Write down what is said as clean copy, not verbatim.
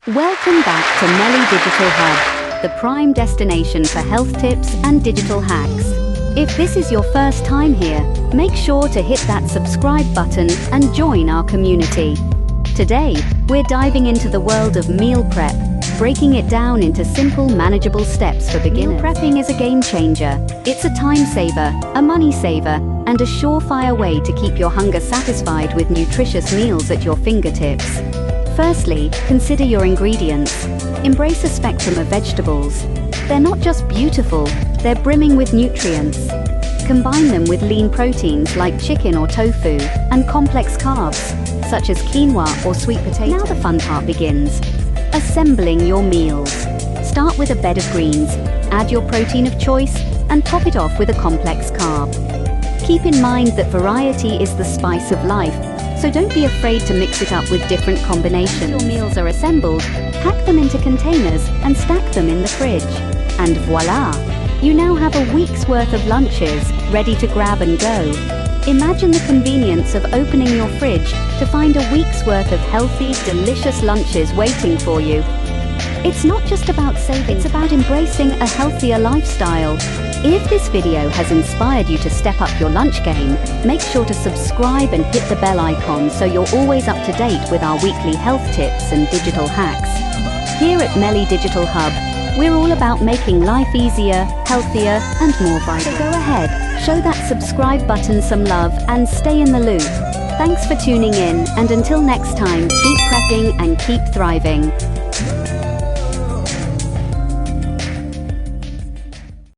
Welcome back to Melly Digital Hub, the prime destination for health tips and digital hacks. If this is your first time here, make sure to hit that subscribe button and join our community. Today, we're diving into the world of meal prep, breaking it down into simple, manageable steps for beginners. Meal prepping is a game changer. It's a time saver, a money saver, and a surefire way to keep your hunger satisfied with nutritious meals at your fingertips. Firstly, consider your ingredients. Embrace a spectrum of vegetables. They're not just beautiful, they're brimming with nutrients. Combine them with lean proteins like chicken or tofu, and complex carbs, such as quinoa or sweet potato. Now the fun part begins. Assembling your meals. Start with a bed of greens, add your protein of choice, and top it off with a complex carb. Keep in mind that variety is the spice of life, so don't be afraid to mix it up with different combinations. Once your meals are assembled, pack them into containers and stack them in the fridge. And voila! You now have a week's worth of lunches ready to grab and go. Imagine the convenience of opening your fridge to find a week's worth of healthy, delicious lunches waiting for you. It's not just about saving, it's about embracing a healthier lifestyle. If this video has inspired you to step up your lunch game, make sure to subscribe and hit the bell icon so you're always up to date with our weekly health tips and digital hacks. Here at Melly Digital Hub, we're all about making life easier, healthier, and more vibrant. So go ahead, show that subscribe button some love and stay in the loop. Thanks for tuning in, and until next time, keep prepping and keep thriving.